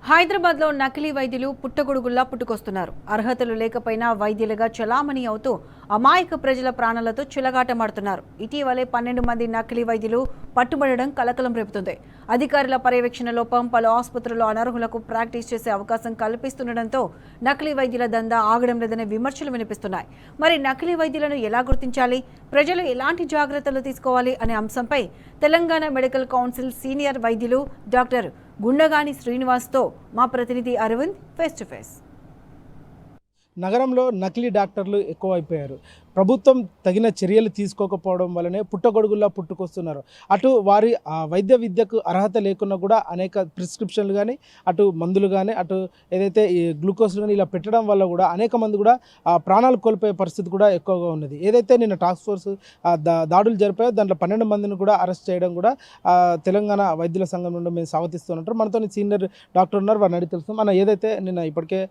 హైదరాబాద్లో నకిలీ వైద్యులు పుట్టగొడుగుల్లా పుట్టుకొస్తున్నారు. అర్హతలు లేకపోయినా వైద్యులుగా చలామణి అవుతూ అమాయక ప్రజల ప్రాణాలతో చిలగాటమాడుతున్నారు. ఇటీవలే 12 మంది నకిలీ వైద్యులు పట్టుబడడం కలకలం రేపుతుంది. అధికారుల పర్యవేక్షణ లోపం పలు ఆసుపత్రుల్లో అనర్హులకు ప్రాక్టీస్ చేసే అవకాశం కల్పిస్తుండటంతో నకిలీ వైద్యుల దందా ఆగడం లేదనే విమర్శలు వినిపిస్తున్నాయి. మరి నకిలీ వైద్యులను ఎలా గుర్తించాలి, ప్రజలు ఎలాంటి జాగ్రత్తలు తీసుకోవాలి అనే అంశంపై తెలంగాణ మెడికల్ కౌన్సిల్ సీనియర్ వైద్యులు డాక్టర్ గుండగాని శ్రీనివాస్తో మా ప్రతినిధి అరవింద్ ఫేస్ టు ఫేస్. నగరంలో నకిలీ డాక్టర్లు ఎక్కువైపోయారు. ప్రభుత్వం తగిన చర్యలు తీసుకోకపోవడం వల్లనే పుట్టగొడుగుల్లా పుట్టుకొస్తున్నారు. అటు వారి వైద్య విద్యకు అర్హత లేకున్నా కూడా అనేక ప్రిస్క్రిప్షన్లు కానీ, అటు మందులు కానీ, అటు ఏదైతే ఈ గ్లూకోజ్లు కానీ ఇలా పెట్టడం వల్ల కూడా అనేక మంది కూడా ప్రాణాలు కోల్పోయే పరిస్థితి కూడా ఎక్కువగా ఉన్నది. ఏదైతే నిన్న టాస్క్ ఫోర్స్ దాడులు జరిపాయో దాంట్లో 12 మందిని కూడా అరెస్ట్ చేయడం కూడా తెలంగాణ వైద్యుల సంఘం నుండి మేము స్వాగతిస్తున్నట్టు మనతో సీనియర్ డాక్టర్ ఉన్నారు, వారిని అడిగి తెలుస్తాం. మన ఏదైతే నిన్న ఇప్పటికే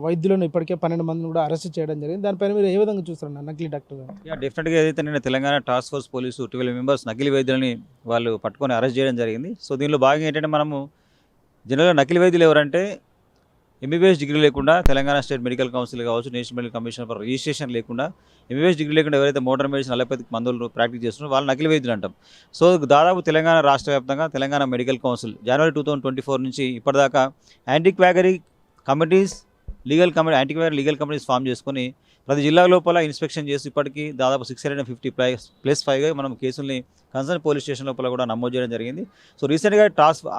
వైద్యులను ఇప్పటికే 12 మందిని కూడా అరెస్ట్ చేయడం జరిగింది, దానిపైన మీరు ఏ విధంగా చూస్తున్నారు నకిలీ డాక్టర్? డెఫినెట్గా ఏదైతే నిన్న Telangana task force police 12 members నకిలీ వైద్యులని వాళ్ళు పట్టుకొని అరెస్ట్ చేయడం జరిగింది. సో దీనిలో భాగంగా ఏంటంటే మనము జనరల్గా నకిలీ వైద్యులు ఎవరంటే ఎంబీబీఎస్ డిగ్రీ లేకుండా తెలంగాణ స్టేట్ మెడికల్ కౌన్సిల్ కావచ్చు, national medical commission for registration లేకుండా ఎంబీబీఎస్ డిగ్రీ లేకుండా ఎవరైతే మోడర్న్ మెడిసిన్ అలోపతిక్ మందులు ప్రాక్టీస్ చేస్తున్నారో వాళ్ళు నకిలీ వైద్యులు అంటాం. సో దాదాపు తెలంగాణ రాష్ట్ర వ్యాప్తంగా తెలంగాణ మెడికల్ కౌన్సిల్ జనవరి 2024 నుంచి ఇప్పటిదాకా anti committees legal committees form చేసుకొని ప్రతి జిల్లా లోపల ఇన్స్పెక్షన్ చేసి ఇప్పటికీ దాదాపు 650+5గా మనం కేసుల్ని కన్సర్న్ పోలీస్ స్టేషన్ లోపల కూడా నమోదు చేయడం జరిగింది. సో రీసెంట్గా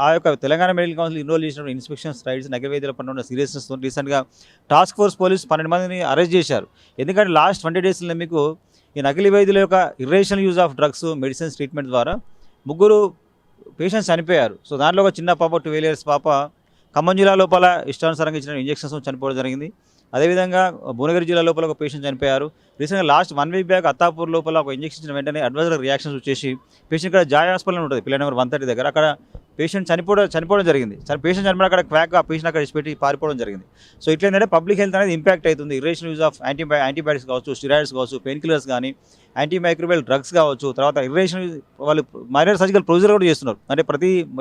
ఆ యొక్క తెలంగాణ మెడికల్ కౌన్సిల్ ఇన్రోల్ చేసిన ఇన్స్పెక్షన్స్ రైడ్స్ నకిలీ వైద్యుల పట్ల ఉన్న సీరియస్నెస్తో రీసెంట్గా టాస్క్ ఫోర్స్ పోలీసు 12 మందిని అరెస్ట్ చేశారు. ఎందుకంటే లాస్ట్ 20 డేస్లో మీకు ఈ నకిలీ వైద్యుల యొక్క irrational use of drugs medicines treatment ద్వారా 3 పేషెంట్స్ చనిపోయారు. సో దాంట్లో ఒక చిన్న పాప 12 years పాప ఖమ్మం జిల్లా లోపల ఇష్టానుసారంగా ఇచ్చిన ఇంజెక్షన్స్ చనిపోవడం జరిగింది. అదేవిధంగా భువనగిరి జిల్లా లోపల ఒక పేషెంట్ చనిపోయారు. రీసెంట్గా లాస్ట్ 1 week బ్యాక్ అత్తాపూర్ లోపల ఒక ఇంజెక్షన్ ఇచ్చిన వెంటనే అడ్వర్స్ రియాక్షన్స్ వచ్చేసి పేషెంట్ ఇక్కడ జాయ్ హాస్పిటల్ ఉంటుంది పిల్లర్ నెంబర్ 130 దగ్గర, అక్కడ పేషెంట్ చనిపోవడం జరిగింది. పేషెంట్ చనిపోవడం అక్కడ క్వాక్ ఆ పేషెంట్ అక్కడ పెట్టి పారిపోవడం జరిగింది. సో ఇట్లేంటంటే పబ్లిక్ హెల్త్ అనేది ఇంపాక్ట్ అవుతుంది. ఇర్రేషనల్ యూజ్ ఆఫ్ యాంటీబయాటిక్స్ కావచ్చు, స్టిరాయిడ్స్ కావచ్చు, పెయిన్ కిల్లర్స్ కానీ, యాంటీమైక్రోబియల్ డ్రగ్స్ కావచ్చు, తర్వాత ఇర్రేషనల్ వాళ్ళు మైనర్ సర్జికల్ ప్రొసీజర్ కూడా చేస్తున్నారు. అంటే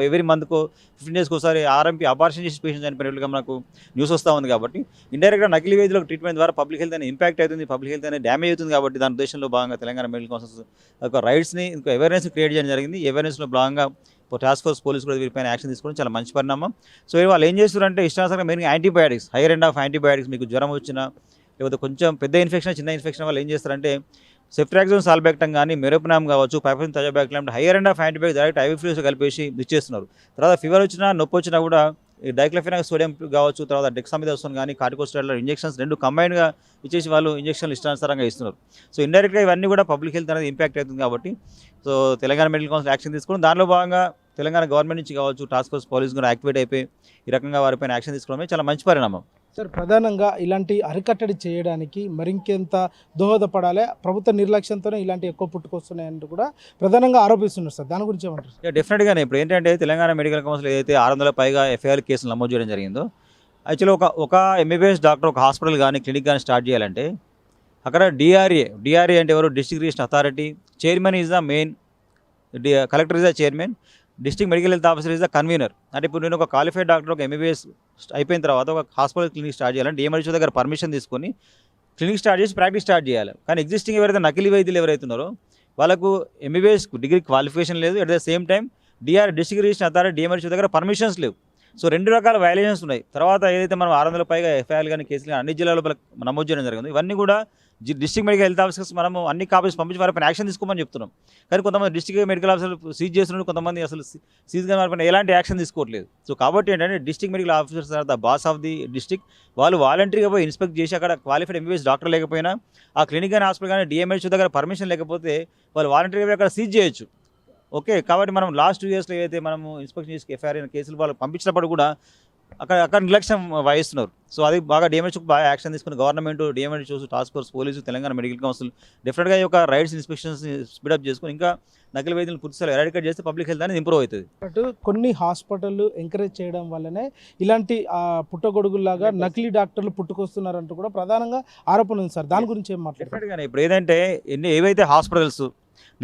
ఎవరీ మంత్కు 15 daysకి ఒకసారి ఆర్ఎంపీ అబార్షన్ చేసి పేషెంట్ చనిపోయినట్లుగా మనకు న్యూస్ వస్తూ ఉంది. కాబట్టి ఇండైరెక్ట్గా నకిలీ వైద్యులకు ట్రీట్మెంట్ ద్వారా పబ్లిక్ హెల్త్ అనేది ఇంపాక్ట్ అవుతుంది, పబ్లిక్ హెల్త్ అనేది డ్యామేజ్ అవుతుంది. కాబట్టి దాని ఉద్దేశంలో భాగంగా తెలంగాణ మెడికల్ కౌన్సిల్ ఒక రైట్స్ని ఇంకా అవేర్నెస్ క్రియేట్ చేయడం జరిగింది. అవేర్నెస్లో భాగంగా టాస్క్ ఫోర్స్ పోలీసు కూడా వీరిపైన యాక్షన్ తీసుకోవడం చాలా మంచి పరిణామం. సో వాళ్ళు ఏం చేస్తున్నారంటే ఇష్టానుసారంగా మెయిన్గా antibiotics, hire end of antibiotics, మీకు జ్వరం వచ్చినా లేకపోతే కొంచెం పెద్ద ఇన్ఫెక్షన్, చిన్న ఇన్ఫెక్షన్ వాళ్ళు ఏం చేస్తారంటే సెఫ్ట్రాక్సోన్ సాల్బెక్టమ్ కానీ, మెరోపినామ్ కావచ్చు, పైఫిన్ థయాబాక్టమ్ higher end of antibiotics direct IV fluids కలిపేసి ఇచ్చేస్తున్నారు. తర్వాత ఫీవర్ వచ్చినా నొప్పి వచ్చినా కూడా ఈ డైక్లోఫెనాక్ సోడియం కావచ్చు, తర్వాత డెక్సామిథాసోన్ కానీ, కార్టికోస్టెరాయిడ్ ఇంజెక్షన్స్ 2 కంబైన్డ్గా ఇచ్చేసి వాళ్ళు ఇంజెక్షన్లు ఇష్టానుసారంగా ఇస్తున్నారు. సో ఇండైరెక్ట్గా ఇవన్నీ కూడా పబ్లిక్ హెల్త్ అనేది ఇంపాక్ట్ అవుతుంది. కాబట్టి so Telangana medical council action తీసుకోవడం, దానిలో భాగంగా తెలంగాణ గవర్నమెంట్ నుంచి కావచ్చు టాస్క్ ఫోర్స్ పోలీస్ కూడా యాక్టివేట్ అయిపోయి ఈ రకంగా వారిపైన యాక్షన్ తీసుకోవడమే చాలా మంచి పరిణామం. సార్, ప్రధానంగా ఇలాంటి అరికట్టడి చేయడానికి మరింకెంత దోహదపడాలి? ప్రభుత్వ నిర్లక్ష్యంతోనే ఇలాంటి ఎక్కువ పుట్టుకొస్తున్నాయంటూ కూడా ప్రధానంగా ఆరోపిస్తున్నారు సార్, దాని గురించి ఏమంటారు? డెఫినెట్గానే ఇప్పుడు ఏంటంటే తెలంగాణ మెడికల్ కౌన్సిల్ ఏదైతే 600 పైగా ఎఫ్ఐఆర్ కేసులు నమోదు చేయడం జరిగిందో, యాక్చువల్లీ ఒక ఎంబీబీఎస్ డాక్టర్ ఒక హాస్పిటల్ కానీ క్లినిక్ కానీ స్టార్ట్ చేయాలంటే అక్కడ డిఆర్ఏ అంటే ఎవరు? District registration authority chairman is the main, collector is the chairman, district medical health officer is the convener. అంటే ఇప్పుడు నేను ఒక క్వాలిఫైడ్ డాక్టర్ ఒక ఎంబీబీఎస్ అయిపోయిన తర్వాత ఒక హాస్పిటల్ క్లినిక్ స్టార్ట్ చేయాలంటే డిఎంహెచ్ఓ దగ్గర పర్మిషన్ తీసుకొని క్లినిక్ స్టార్ట్ చేసి ప్రాక్టీస్ స్టార్ట్ చేయాలి. కానీ ఎగ్జిస్టింగ్ ఎవరైతే నకిలీ వైద్యులు ఎవరైతే ఉన్నారో వాళ్ళకు ఎంబీబీఎస్ డిగ్రీ క్వాలిఫికేషన్ లేదు, at the same time district registration authority DMHO దగ్గర పర్మిషన్స్ లేవు. సో 2 రకాల వైలేషన్స్ ఉన్నాయి. తర్వాత ఏదైతే మనం 600 పైగా ఎఫ్ఐఆర్లు కానీ కేసులు కానీ అన్ని జిల్లాలో నమోదు చేయడం జరిగింది. ఇవన్నీ కూడా డిస్ట్రిక్ట్ మెడికల్ హెల్త్ ఆఫీసర్స్ మనము అన్ని కాపీస్ పంపించి వారిపైన యాక్షన్ తీసుకోమని చెప్తున్నాం. కానీ కొంతమంది డిస్ట్రిక్ట్ మెడికల్ ఆఫీసర్ సీజ్ చేస్తున్నారు, కొంతమంది అసలు సీజ్ కానీ వారిపైన ఎలాంటి యాక్షన్ తీసుకోవట్లేదు. సో కాబట్టి ఏంటంటే district medical officers are the boss of the district, వాళ్ళు వాలంటరీగా పోయి ఇన్స్పెక్ట్ చేసి అక్కడ క్వాలిఫైడ్ ఎంబీబీఎస్ డాక్టర్ లేకపోయినా ఆ క్లినిక్ కానీ హాస్పిటల్ కానీ డిఎంహెచ్ఓ దగ్గర పర్మిషన్ లేకపోతే వాళ్ళు వాలంటరీగా పోయి అక్కడ సీజ్ చేయొచ్చు. ఓకే, కాబట్టి మనం లాస్ట్ 2 yearsలో ఏదైతే మనము ఇన్స్పెక్షన్ చేసి ఎఫ్ఐఆర్ కేసులు వాళ్ళు పంపించినప్పుడు కూడా అక్కడ నిర్లక్ష్యం వహిస్తున్నారు. సో అది బాగా డిఎంహెచ్ఓకి బాగా యాక్షన్ తీసుకుని government, DMHO, task force police, Telangana medical council డెఫినెట్గా ఈ యొక్క రైట్స్ ఇన్స్పెక్షన్స్ స్పీడప్ చేసుకుని ఇంకా నకిలీ వైద్యులను పూర్తిస్థాయిలో ఎరాడికేట్ చేస్తే పబ్లిక్ హెల్త్ అనేది ఇంప్రూవ్ అవుతుంది. బట్ కొన్ని హాస్పిటళ్ళు ఎంకరేజ్ చేయడం వల్లనే ఇలాంటి పుట్టగొడుగుల్లాగా నకిలీ డాక్టర్లు పుట్టుకొస్తున్నారంటూ కూడా ప్రధానంగా ఆరోపణ ఉంది సార్, దాని గురించి ఏం మాట్లాడారు? డెఫినెట్గానే ఇప్పుడు ఏదంటే ఏవైతే హాస్పిటల్స్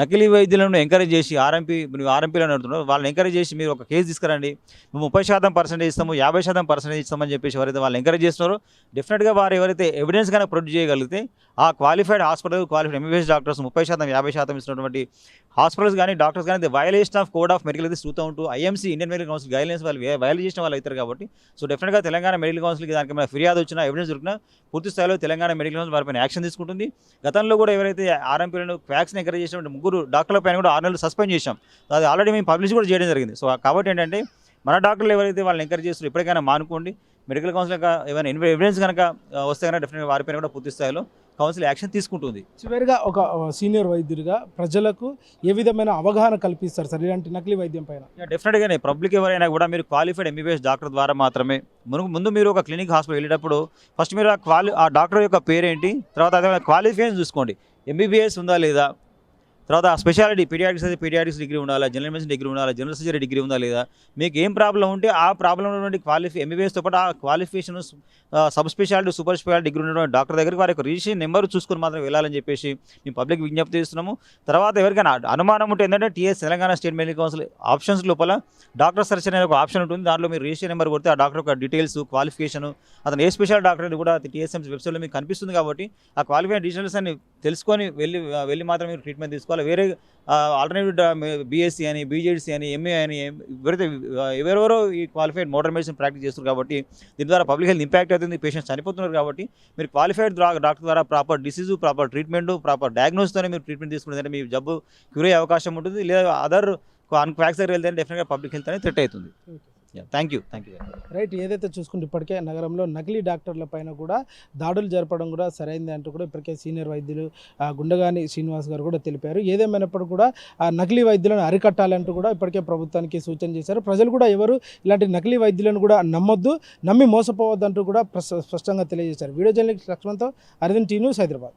నకిలీ వైద్యులను ఎంకరేజ్ చేసి ఆర్ఎంపీలో నడుతున్నారు వాళ్ళని ఎంకరేజ్ చేసి మీరు ఒక కేసు తీసుకురండి, మేము 30% ఇస్తాము, 50% ఇస్తామని చెప్పేసి ఎవరైతే వాళ్ళు ఎంకరేజ్ చేస్తున్నారో డెఫినెట్గా వారు ఎవరైతే ఎవిడెన్స్ కనుక ప్రొడ్యూస్ చేయగలిగితే ఆ qualified hospital qualified MBBS doctors 30% 50% ఇస్తున్నటువంటి హాస్పిటల్స్ కానీ డాక్టర్స్ కానీ violation of code of medical అయితే చూస్తూ ఉంటూ IMC Indian medical council guidelines వాళ్ళు వైలేట్ చేసిన వాళ్ళు అవుతారు కాబట్టి సో డెఫినెట్గా తెలంగాణ మెడికల్ కౌన్సిల్కి దానికి ఏమైనా ఫిర్యాదు వచ్చినా ఎవిడెన్స్ దొరికినా పూర్తి స్థాయిలో తెలంగాణ మెడికల్ కౌన్సిల్ వారిపైన యాక్షన్ తీసుకుంటుంది. గతంలో కూడా ఎవరైతే ఆర్ఎంపీలను వ్యాక్సిన్ ఎంకరేజ్ చేసినటువంటి 3 డాక్టర్ల పైన కూడా 6 నెలలు సస్పెండ్ చేశాం. అది ఆల్రెడీ మేము పబ్లిష్ కూడా చేయడం జరిగింది. సో కాబట్టి ఏంటంటే మన డాక్టర్లు ఎవరైతే వాళ్ళని ఎంకరేజ్ చేస్తారో ఇప్పటికైనా మానుకోండి. మెడికల్ కౌన్సిల్ ఏమైనా ఎవిడెన్స్ కనుక వస్తే కనుక డెఫినెట్గా వారిపైన కూడా పూర్తి స్థాయిలో కౌన్సిల్ యాక్షన్ తీసుకుంటుంది. చివరిగా ఒక సీనియర్ వైద్యుడిగా ప్రజలకు ఏ విధమైన అవగాహన కల్పిస్తారు సార్ ఇలాంటి నకిలీ వైద్యం పైన? డెఫినెట్గానే పబ్లిక్ ఎవరైనా కూడా మీరు క్వాలిఫైడ్ ఎంబీబీఎస్ డాక్టర్ ద్వారా మాత్రమే ముందు మీరు ఒక క్లినిక్ హాస్పిటల్ వెళ్ళేటప్పుడు ఫస్ట్ మీరు ఆ డాక్టర్ యొక్క పేరేంటి, తర్వాత అదే క్వాలిఫికేషన్ చూసుకోండి. ఎంబీబీఎస్ ఉందా లేదా, తర్వాత ఆ స్పెషాలిటీ పీడియాట్రిక్స్ అయితే పీడియాట్రిక్స్ డిగ్రీ ఉండాలా, జనరల్ మెడిసిన్ డిగ్రీ ఉండాలా, జనరల్ సర్జరీ డిగ్రీ ఉందా లేదా, మీకు ఏం ప్రాబ్లం ఉంటే ఆ ప్రాబ్లం ఉన్నటువంటి ఎంబీబీఎస్తో పాటు ఆ qualification sub speciality super speciality degree ఉన్నటువంటి డాక్టర్ దగ్గరికి వారి యొక్క రిజిస్ట్రేషన్ నెంబర్ చూసుకుని మాత్రం వెళ్ళాలని చెప్పేసి మేము పబ్లిక్ విజ్ఞప్తి చేస్తున్నాము. తర్వాత ఎవరికైనా అనుమానం ఉంటే ఏంటంటే TS Telangana state medical council options లోపల డాక్టర్ సెర్చ్ అనేది ఒక ఆప్షన్ ఉంటుంది. దాంట్లో మీరు రిజిస్ట్రేషన్ నెంబర్ కొడితే ఆ డాక్టర్ యొక్క డీటెయిల్స్ క్వాలిఫికేషన్ అతను ఏ స్పెషల్ డాక్టర్ అనేది కూడా టీఎస్ఎంసీ వెబ్సైట్లో మీకు కనిపిస్తుంది. కాబట్టి ఆ క్వాలిఫైడ్ డీటెయిల్స్ అని తెలుసుకొని వెళ్ళి మాత్రం మీరు ట్రీట్మెంట్ తీసుకోవాలి. వేరే ఆల్టర్నేటివ్ బీఎస్సీ అని బీజెడ్సీ అని ఎంఏ అని ఎవరెవరో ఈ క్వాలిఫైడ్ మోడర్న్ మెడిసిన్ ప్రాక్టీస్ చేస్తున్నారు. కాబట్టి దీని ద్వారా పబ్లిక్ హెల్త్ ఇంపాక్ట్ అవుతుంది, పేషెంట్స్ చనిపోతున్నారు. కాబట్టి మీరు క్వాలిఫైడ్ డాక్టర్ ద్వారా proper disease proper treatment proper డయాగ్నోస్తోనే మీరు ట్రీట్మెంట్ తీసుకుంటే మీ జబ్బు క్యూర్ అయ్యే అవకాశం ఉంటుంది. లేదా అదర్ క్వాక్స్ దగ్గర వెళ్తే డెఫినెట్గా పబ్లిక్ హెల్త్ అనేది థ్రెట్ అవుతుంది. Thank you. రైట్, ఏదైతే చూసుకుంటే ఇప్పటికే నగరంలో నకిలీ డాక్టర్ల పైన కూడా దాడులు జరపడం కూడా సరైంది అంటూ కూడా ఇప్పటికే సీనియర్ వైద్యులు గుండగాని శ్రీనివాస్ గారు కూడా తెలిపారు. ఏదేమైనప్పుడు కూడా ఆ నకిలీ వైద్యులను అరికట్టాలంటూ కూడా ఇప్పటికే ప్రభుత్వానికి సూచన చేశారు. ప్రజలు కూడా ఎవరు ఇలాంటి నకిలీ వైద్యులను కూడా నమ్మొద్దు, నమ్మి మోసపోవద్దంటూ కూడా స్పష్టంగా తెలియజేశారు. వీడియో జర్నలిస్ట్ లక్ష్మణ్తో అరవింద్ టీ న్యూస్, హైదరాబాద్.